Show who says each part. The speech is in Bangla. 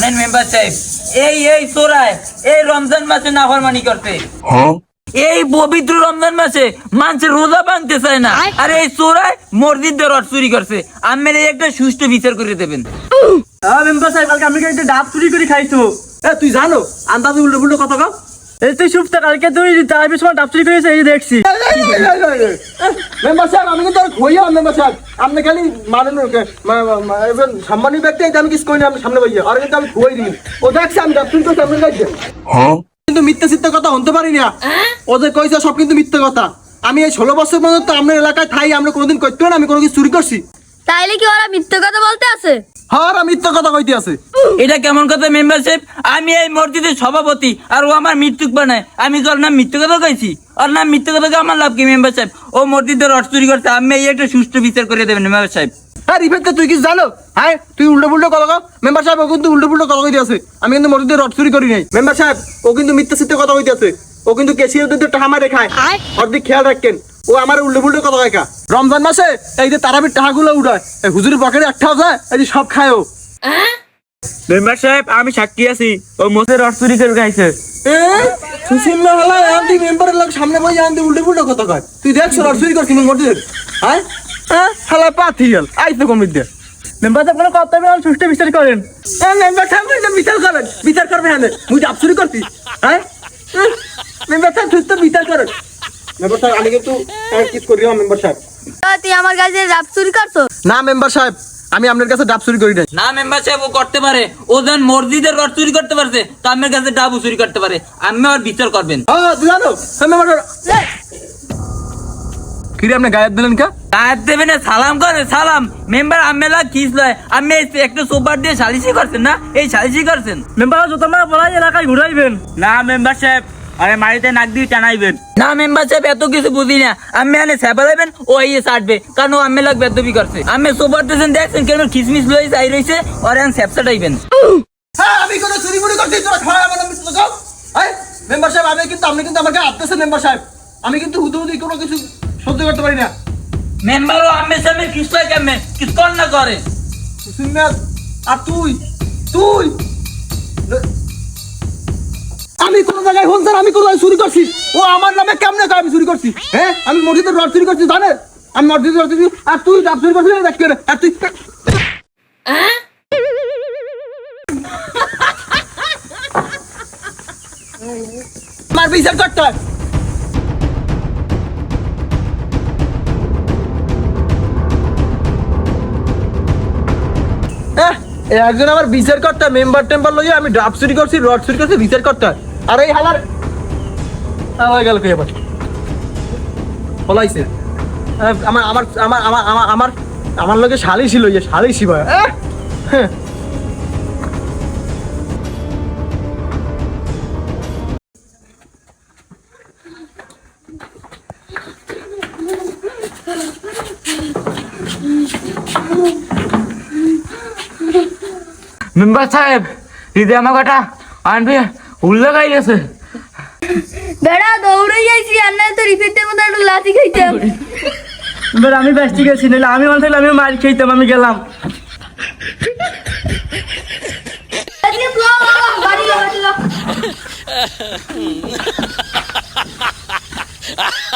Speaker 1: জানেন মেম্বার সাহেব, এই চোরাই এই রমজান মাসে নাফরমানি করতে, এই পবিত্র রমজান মাসে মানুষের রোজা ভাঙতে চায় না, আর এই চোরাই মসজিদের রড চুরি করছে। আমি একটা সুষ্ঠু বিচার করে দেবেন।
Speaker 2: মেম্বার সাহেব, কালকে আমি একটা ডাব চুরি করে খাইছো। তুই জানো আন্দাজে উল্টো পুল্টো কথা কও। এই তুই চুপ থাক, কালকে তুই তার সময় ডাব চুরি করেছে, এই দেখছি। মেম্বার সাহেব, আমি কিন্তু আর খইয়া মেম্বার সাহেব, আপনি খালি সম্মানী ব্যক্তি, আমি কিছু কই না, আপনি সামনে বইয়া আর কিন্তু আমি খই দিই। ও দেখছি আমি ডাব চুরি করছি, আপনি দেখছি কিন্তু মিথ্যা সিদ্ধ কথা হতে পারি না। ও যে কইছে সব কিন্তু মিথ্যা কথা। আমি এই 16 বছর পর্যন্ত আপনার এলাকায় থাই, আমরা কোনোদিন করতে না আমি কোনো কিছু চুরি করছি।
Speaker 3: তাইলে কি ওরা মিথ্যা কথা বলতে আছে?
Speaker 2: হ্যাঁ, ওরা মিথ্যা কথা কইতে আছে।
Speaker 1: এটা কেমন কথা মেম্বার সাহেব? আমি এই মসজিদের সভাপতি, আর ও আমার মৃত্যুক বানায়। আমি তো ওর নাম মিথ্যা কথা কইছি? ওর নাম মিথ্যা কথা আমার লাভ কি মেম্বার সাহেব? ও মসজিদের রড চুরি করছে, আমি এই একটা সুষ্ঠু বিচার করে দেবেন মেম্বার সাহেব।
Speaker 2: হ্যাঁ রিফেক্ট, তুই কিছু জানো? হ্যাঁ, তুই উল্টো পুল্টো কথা কও। মেম্বার সাহেব, ও কিন্তু উল্টো পুল্টো কথা কইতে আছে। আমি কিন্তু মসজিদের রড চুরি করি নাই। মেম্বার সাহেব, ও কিন্তু মিথ্যা সিদ্ধ কথা কইতে আছে। ও কিন্তু কেসিয়ারদের টাকা মারে খায়, অর্ধেক খেয়াল রাখেন। ও আমার উল্টো পুল্টো কথা কয়। রমজান মাসে এই যে তারাবির টাকাগুলো উড়ায়, এই হুজুরের পকেটে একটাও যায়, এই যে সব খায় ও।
Speaker 1: মেম্বার সাহেব, আমি সাক্ষী আছি, ও মসজিদের রড চুরি করে খাইছে।
Speaker 2: সুশীল না হলা আনতি মেম্বারের লোক সামনে বই আনতি উল্টো পুল্টো কথা কয়। তুই দেখছ রড চুরি করছিস মসজিদের? হ্যাঁ হ্যাঁ, হালা পাথিয়াল আইতো কমিট দে। মেম্বার সাহেব কোনো কথা বলেন, সুষ্ঠু বিচার করেন। মেম্বার সাহেব বিচার করেন, বিচার করবে হ্যাঁ। মুই ডাব চুরি করছি? হ্যাঁ, মেম্বার সাহেব সুষ্ঠু বিচার করেন। মেম্বার সাহেব, আমি কিন্তু কিছু করি না। মেম্বার সাহেব,
Speaker 3: তুই আমার কাছে ডাব চুরি করছো?
Speaker 2: না মেম্বার সাহেব, আমি আপনার কাছে ডাব চুরি করি নাই।
Speaker 1: না মেম্বার সাহেব, ও করতে পারে। ও যেন মসজিদের রড চুরি করতে পারছে, তো আমার কাছে ডাবু চুরি করতে পারে। আমি আর বিচার করবেন।
Speaker 2: হ্যাঁ, তুই জানো কি রে, আপনি গায়েব দিলেন কা?
Speaker 1: গায়েব দেবে না, সালাম করে সালাম। মেম্বার আমেলা কিস লয়, আমি একটা সোপার দিয়ে সালিশি করছেন না, এই সালিশি করছেন।
Speaker 2: মেম্বার জোতা মারা পড়াই এলাকায় ঘুরাইবেন
Speaker 1: না মেম্বার সাহেব, আরে মারিতে নাক দিয়ে টানাইবেন। না মেম্বার সাহেব, এত কিছু বুঝি না। আমি এনে স্যাপালাইবেন, ও ইয়ে ছাড়বে, কারণ ও আমি লাগ বেদবি করছে। আমি সোপার দিয়েছেন দেখছেন কেমন খিসমিস লই চাই রইছে, আর এখন স্যাপসাটাইবেন।
Speaker 2: হ্যাঁ, আমি কোনো চুরি মুড়ি করছি? তোরা খাওয়া আমার নাম মিথ্যা গাও। হ্যাঁ মেম্বার সাহেব, আপনি কিন্তু আমাকে আত্মসেন মেম্বার সাহেব। আমি কিন্তু হুদুহুদি কোনো কিছু সহ্য করতে পারি না।
Speaker 1: মেম্বার ও আমি সামনে কিস লয় কেমনে কিস কর না করে।
Speaker 2: সুসিন্নাত, আর তুই তুই আমি কোন জায়গায় হন স্যার, আমি কোথায় চুরি করছি? ও আমার নামে কেমনে কয় আমি চুরি করছি? হ্যাঁ, আমি মসজিদের রড চুরি করছি জানেন? আমি মসজিদের রড চুরি, আর তুই ডাব চুরি করছিস দেখ করে। আর তুই আমার বিচার করতে হয়। একজন আমার বিচার করতে, মেম্বার টেম্বার লইয়া আমি ডাব চুরি করছি, রড চুরি করছি, বিচার করতে হয়। আর এই হালার হয়ে গেল কে এবার পলাইছে। আমার আমার আমার আমার আমার আমার আমার লোকে শালিশি লইয়া শালিশি ভাই।
Speaker 1: মেম্বার সাহেব, দিদি আমার কথা আনবি উল্লে গাই গেছে।
Speaker 3: বেড়া দৌড়ে যাইছি, আর না তো রিফিটের মধ্যে একটু লাথি খাইতাম।
Speaker 2: এবার আমি ব্যস্ত গেছি, নাহলে আমি মনে থাকলে আমি মার খেতাম। আমি গেলাম।
Speaker 3: আজকে বাড়ি